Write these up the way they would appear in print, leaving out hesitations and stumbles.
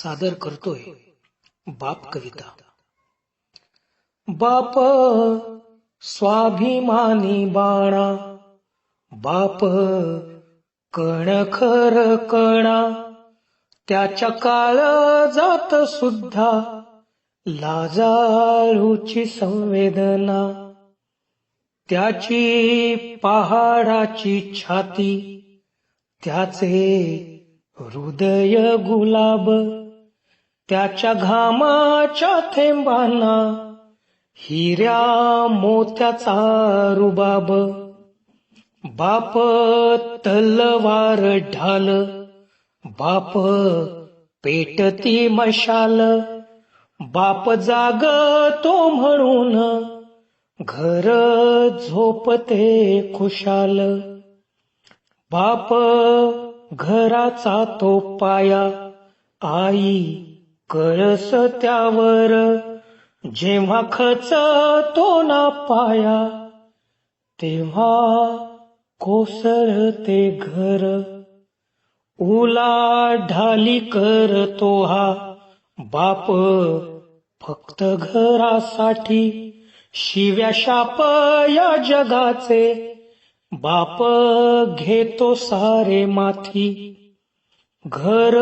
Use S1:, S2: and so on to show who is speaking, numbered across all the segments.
S1: सादर करतोय बाप कविता. बाप स्वाभिमानी बाणा, बाप कणखर कणा, त्याच्या काळजात सुद्धा लाजाळूची संवेदना. त्याची पहाडाची छाती, त्याचे हृदय गुलाब, त्याच्या घामाच्या थेंबांना हिऱ्या मोत्याचा रुबाब. बाप तलवार ढाल, बाप पेटती मशाल, बाप जागतो म्हणून घर झोपते खुशाल. बाप घराचा तो पाया, आई कळस त्यावर, जेव्हा खचतो ना पाया तेव्हा कोसळते घर. उलाढाली करतो हा बाप फक्त घरासाठी, शिव्या शाप या जगाचे बाप घेतो सारे माथी. घर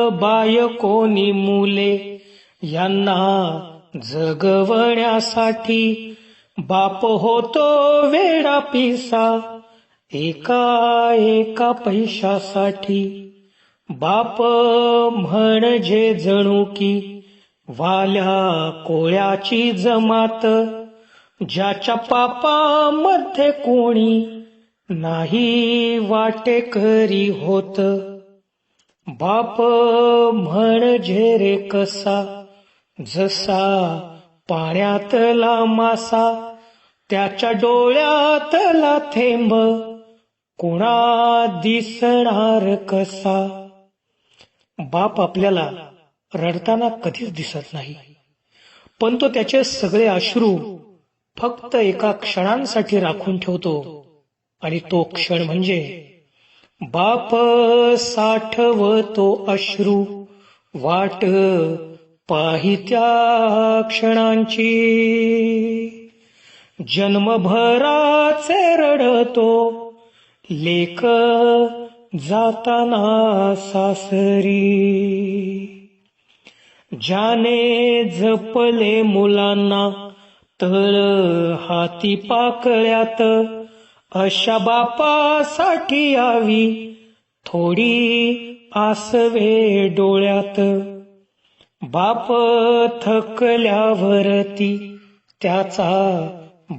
S1: बायकोनी मुले यांना जगवण्यासाठी बाप होतो वेडा पिसा एका पैशासाठी. बाप म्हणजे जणू की वाल्या कोळ्याची जमात, ज्याच्या पापामध्ये कोणी नाही वाटेकरी होत. बाप म्हणजे रे कसा, जसा पाण्यातला मासा, त्याच्या डोळ्यातला थेंब कुणा दिसणार कसा. बाप आपल्याला रडताना कधीच दिसत नाही, पण तो त्याचे सगळे अश्रू फक्त एका क्षणांसाठी राखून ठेवतो, आणि तो क्षण म्हणजे बाप साठवतो अश्रू वाट पाहित्या क्षणांची. जन्मभराचे रडतो लेक जाताना सासरी. ज्याने जपले मुलांना तळ हाती पाकळ्यात, अशा बापासाठी यावी थोडी आसवे डोळ्यात. बाप थकल्यावरती त्याचा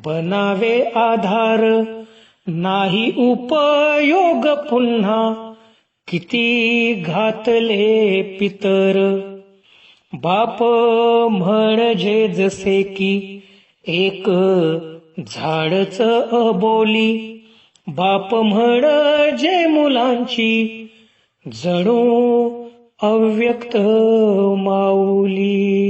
S1: बनावे आधार, नाही उपयोग पुन्हा किती घातले पितर. बाप म्हणजे जसे की एक झाडच अबोली, बाप म्हणजे मुलांची जणू अव्यक्त माऊली.